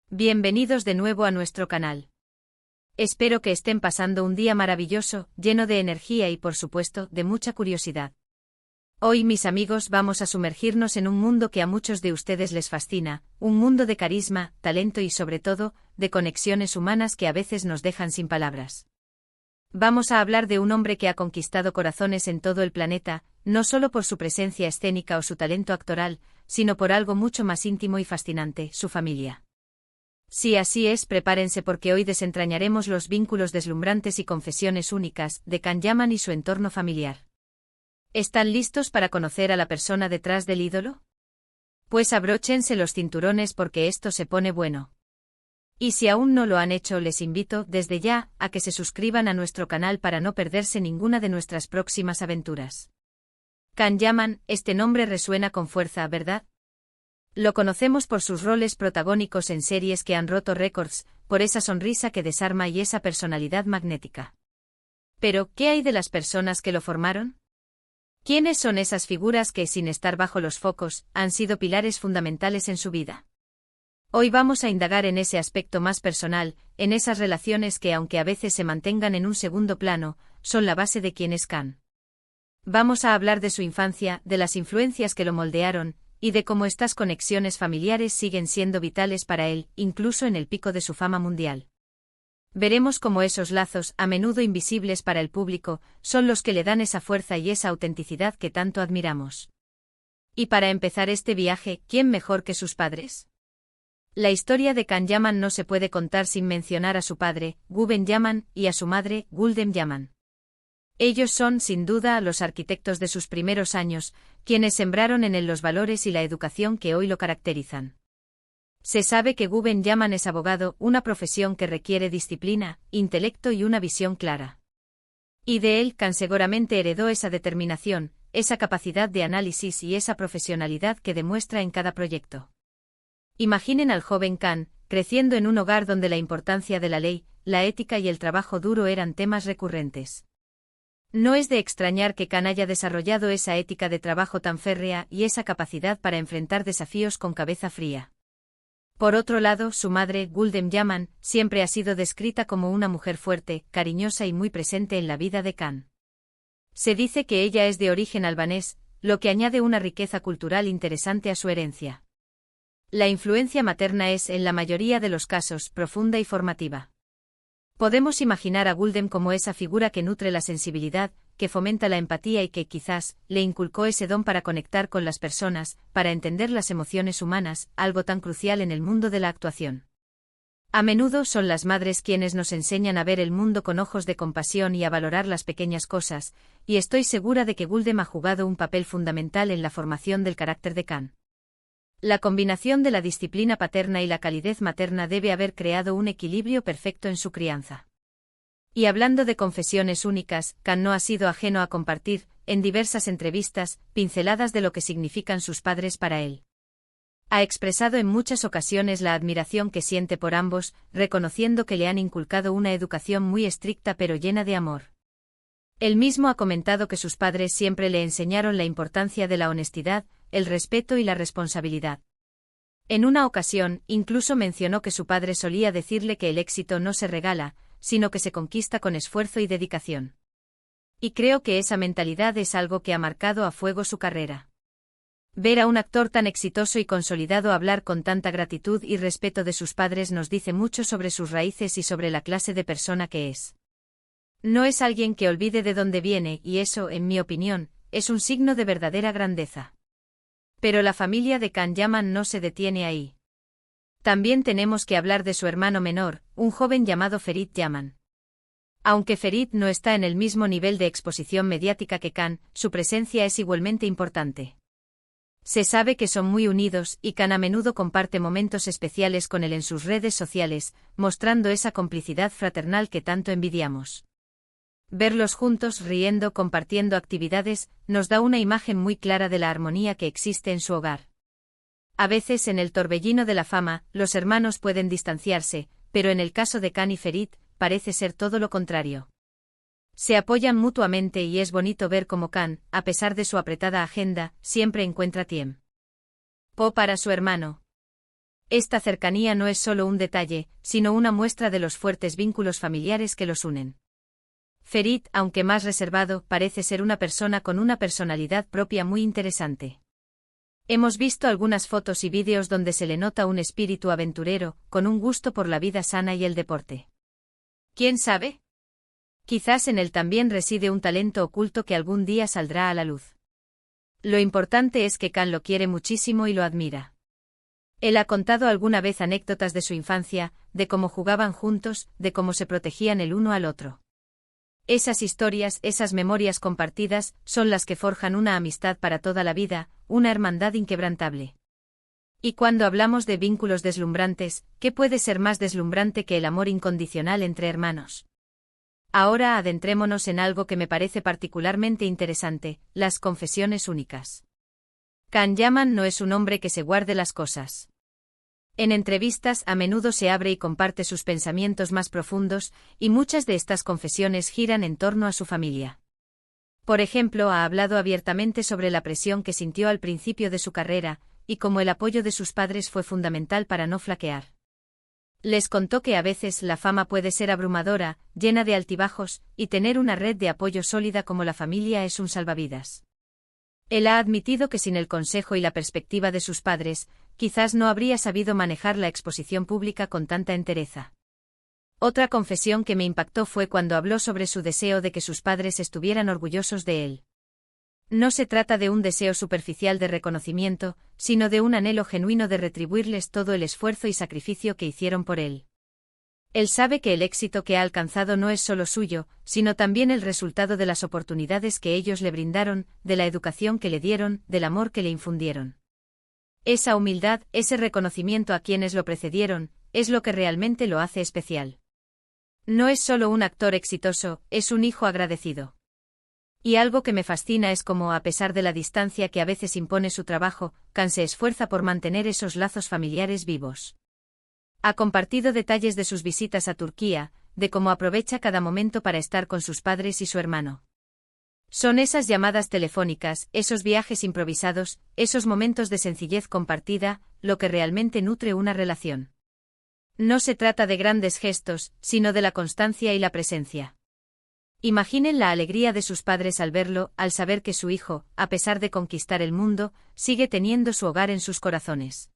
Bienvenidos de nuevo a nuestro canal. Espero que estén pasando un día maravilloso, lleno de energía y por supuesto, de mucha curiosidad. Hoy, mis amigos, vamos a sumergirnos en un mundo que a muchos de ustedes les fascina, un mundo de carisma, talento y sobre todo, de conexiones humanas que a veces nos dejan sin palabras. Vamos a hablar de un hombre que ha conquistado corazones en todo el planeta, no solo por su presencia escénica o su talento actoral, sino por algo mucho más íntimo y fascinante, su familia. Si así es, prepárense porque hoy desentrañaremos los vínculos deslumbrantes y confesiones únicas de Can Yaman y su entorno familiar. ¿Están listos para conocer a la persona detrás del ídolo? Pues abróchense los cinturones porque esto se pone bueno. Y si aún no lo han hecho, les invito, desde ya, a que se suscriban a nuestro canal para no perderse ninguna de nuestras próximas aventuras. Can Yaman, este nombre resuena con fuerza, ¿verdad? Lo conocemos por sus roles protagónicos en series que han roto récords, por esa sonrisa que desarma y esa personalidad magnética. Pero, ¿qué hay de las personas que lo formaron? ¿Quiénes son esas figuras que, sin estar bajo los focos, han sido pilares fundamentales en su vida? Hoy vamos a indagar en ese aspecto más personal, en esas relaciones que, aunque a veces se mantengan en un segundo plano, son la base de quién es Can. Vamos a hablar de su infancia, de las influencias que lo moldearon, y de cómo estas conexiones familiares siguen siendo vitales para él, incluso en el pico de su fama mundial. Veremos cómo esos lazos, a menudo invisibles para el público, son los que le dan esa fuerza y esa autenticidad que tanto admiramos. Y para empezar este viaje, ¿quién mejor que sus padres? La historia de Can Yaman no se puede contar sin mencionar a su padre, Guben Yaman, y a su madre, Guldem Yaman. Ellos son, sin duda, los arquitectos de sus primeros años, quienes sembraron en él los valores y la educación que hoy lo caracterizan. Se sabe que Guben Yaman es abogado, una profesión que requiere disciplina, intelecto y una visión clara. Y de él, Can seguramente heredó esa determinación, esa capacidad de análisis y esa profesionalidad que demuestra en cada proyecto. Imaginen al joven Can, creciendo en un hogar donde la importancia de la ley, la ética y el trabajo duro eran temas recurrentes. No es de extrañar que Can haya desarrollado esa ética de trabajo tan férrea y esa capacidad para enfrentar desafíos con cabeza fría. Por otro lado, su madre, Guldem Yaman, siempre ha sido descrita como una mujer fuerte, cariñosa y muy presente en la vida de Can. Se dice que ella es de origen albanés, lo que añade una riqueza cultural interesante a su herencia. La influencia materna es, en la mayoría de los casos, profunda y formativa. Podemos imaginar a Guldem como esa figura que nutre la sensibilidad, que fomenta la empatía y que, quizás, le inculcó ese don para conectar con las personas, para entender las emociones humanas, algo tan crucial en el mundo de la actuación. A menudo son las madres quienes nos enseñan a ver el mundo con ojos de compasión y a valorar las pequeñas cosas, y estoy segura de que Guldem ha jugado un papel fundamental en la formación del carácter de Can. La combinación de la disciplina paterna y la calidez materna debe haber creado un equilibrio perfecto en su crianza. Y hablando de confesiones únicas, Can no ha sido ajeno a compartir, en diversas entrevistas, pinceladas de lo que significan sus padres para él. Ha expresado en muchas ocasiones la admiración que siente por ambos, reconociendo que le han inculcado una educación muy estricta pero llena de amor. Él mismo ha comentado que sus padres siempre le enseñaron la importancia de la honestidad, el respeto y la responsabilidad. En una ocasión, incluso mencionó que su padre solía decirle que el éxito no se regala, sino que se conquista con esfuerzo y dedicación. Y creo que esa mentalidad es algo que ha marcado a fuego su carrera. Ver a un actor tan exitoso y consolidado hablar con tanta gratitud y respeto de sus padres nos dice mucho sobre sus raíces y sobre la clase de persona que es. No es alguien que olvide de dónde viene y eso, en mi opinión, es un signo de verdadera grandeza. Pero la familia de Can Yaman no se detiene ahí. También tenemos que hablar de su hermano menor, un joven llamado Ferit Yaman. Aunque Ferit no está en el mismo nivel de exposición mediática que Can, su presencia es igualmente importante. Se sabe que son muy unidos y Can a menudo comparte momentos especiales con él en sus redes sociales, mostrando esa complicidad fraternal que tanto envidiamos. Verlos juntos riendo, compartiendo actividades, nos da una imagen muy clara de la armonía que existe en su hogar. A veces en el torbellino de la fama, los hermanos pueden distanciarse, pero en el caso de Can y Ferit, parece ser todo lo contrario. Se apoyan mutuamente y es bonito ver cómo Can, a pesar de su apretada agenda, siempre encuentra tiempo para su hermano. Esta cercanía no es solo un detalle, sino una muestra de los fuertes vínculos familiares que los unen. Ferit, aunque más reservado, parece ser una persona con una personalidad propia muy interesante. Hemos visto algunas fotos y vídeos donde se le nota un espíritu aventurero, con un gusto por la vida sana y el deporte. ¿Quién sabe? Quizás en él también reside un talento oculto que algún día saldrá a la luz. Lo importante es que Kan lo quiere muchísimo y lo admira. Él ha contado alguna vez anécdotas de su infancia, de cómo jugaban juntos, de cómo se protegían el uno al otro. Esas historias, esas memorias compartidas, son las que forjan una amistad para toda la vida, una hermandad inquebrantable. Y cuando hablamos de vínculos deslumbrantes, ¿qué puede ser más deslumbrante que el amor incondicional entre hermanos? Ahora adentrémonos en algo que me parece particularmente interesante, las confesiones únicas. Kan Yaman no es un hombre que se guarde las cosas. En entrevistas a menudo se abre y comparte sus pensamientos más profundos, y muchas de estas confesiones giran en torno a su familia. Por ejemplo, ha hablado abiertamente sobre la presión que sintió al principio de su carrera, y cómo el apoyo de sus padres fue fundamental para no flaquear. Les contó que a veces la fama puede ser abrumadora, llena de altibajos, y tener una red de apoyo sólida como la familia es un salvavidas. Él ha admitido que sin el consejo y la perspectiva de sus padres, quizás no habría sabido manejar la exposición pública con tanta entereza. Otra confesión que me impactó fue cuando habló sobre su deseo de que sus padres estuvieran orgullosos de él. No se trata de un deseo superficial de reconocimiento, sino de un anhelo genuino de retribuirles todo el esfuerzo y sacrificio que hicieron por él. Él sabe que el éxito que ha alcanzado no es solo suyo, sino también el resultado de las oportunidades que ellos le brindaron, de la educación que le dieron, del amor que le infundieron. Esa humildad, ese reconocimiento a quienes lo precedieron, es lo que realmente lo hace especial. No es solo un actor exitoso, es un hijo agradecido. Y algo que me fascina es cómo, a pesar de la distancia que a veces impone su trabajo, Kan se esfuerza por mantener esos lazos familiares vivos. Ha compartido detalles de sus visitas a Turquía, de cómo aprovecha cada momento para estar con sus padres y su hermano. Son esas llamadas telefónicas, esos viajes improvisados, esos momentos de sencillez compartida, lo que realmente nutre una relación. No se trata de grandes gestos, sino de la constancia y la presencia. Imaginen la alegría de sus padres al verlo, al saber que su hijo, a pesar de conquistar el mundo, sigue teniendo su hogar en sus corazones.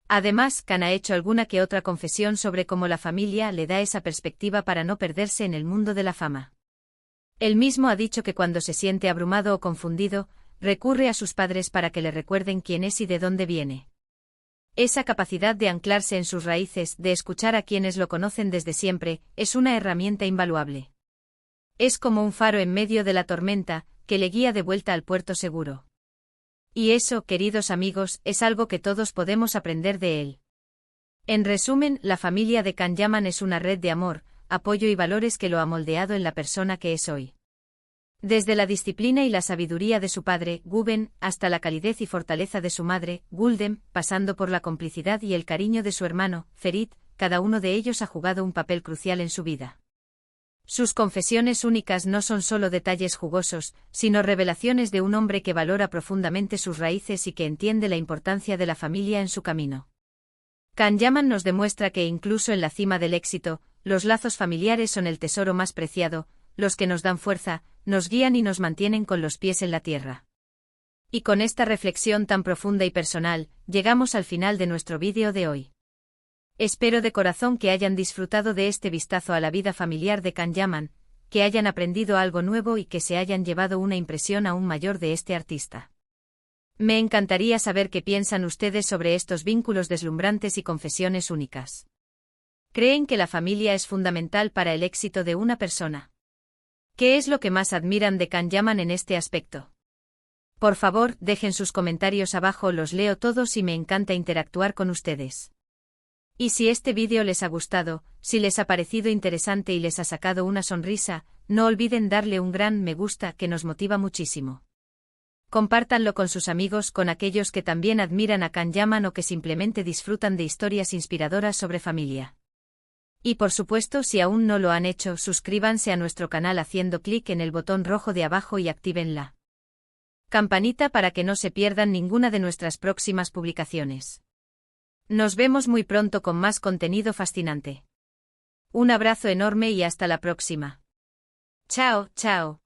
Además, Kan ha hecho alguna que otra confesión sobre cómo la familia le da esa perspectiva para no perderse en el mundo de la fama. Él mismo ha dicho que cuando se siente abrumado o confundido, recurre a sus padres para que le recuerden quién es y de dónde viene. Esa capacidad de anclarse en sus raíces, de escuchar a quienes lo conocen desde siempre, es una herramienta invaluable. Es como un faro en medio de la tormenta, que le guía de vuelta al puerto seguro. Y eso, queridos amigos, es algo que todos podemos aprender de él. En resumen, la familia de Kan Yaman es una red de amor, apoyo y valores que lo ha moldeado en la persona que es hoy. Desde la disciplina y la sabiduría de su padre, Guben, hasta la calidez y fortaleza de su madre, Guldem, pasando por la complicidad y el cariño de su hermano, Ferit, cada uno de ellos ha jugado un papel crucial en su vida. Sus confesiones únicas no son solo detalles jugosos, sino revelaciones de un hombre que valora profundamente sus raíces y que entiende la importancia de la familia en su camino. Kan Yaman nos demuestra que incluso en la cima del éxito, los lazos familiares son el tesoro más preciado, los que nos dan fuerza, nos guían y nos mantienen con los pies en la tierra. Y con esta reflexión tan profunda y personal, llegamos al final de nuestro vídeo de hoy. Espero de corazón que hayan disfrutado de este vistazo a la vida familiar de Kan Yaman, que hayan aprendido algo nuevo y que se hayan llevado una impresión aún mayor de este artista. Me encantaría saber qué piensan ustedes sobre estos vínculos deslumbrantes y confesiones únicas. ¿Creen que la familia es fundamental para el éxito de una persona? ¿Qué es lo que más admiran de Kan Yaman en este aspecto? Por favor, dejen sus comentarios abajo, los leo todos y me encanta interactuar con ustedes. Y si este vídeo les ha gustado, si les ha parecido interesante y les ha sacado una sonrisa, no olviden darle un gran me gusta que nos motiva muchísimo. Compártanlo con sus amigos, con aquellos que también admiran a Kan Yaman o que simplemente disfrutan de historias inspiradoras sobre familia. Y por supuesto, si aún no lo han hecho, suscríbanse a nuestro canal haciendo clic en el botón rojo de abajo y activen la campanita para que no se pierdan ninguna de nuestras próximas publicaciones. Nos vemos muy pronto con más contenido fascinante. Un abrazo enorme y hasta la próxima. Chao, chao.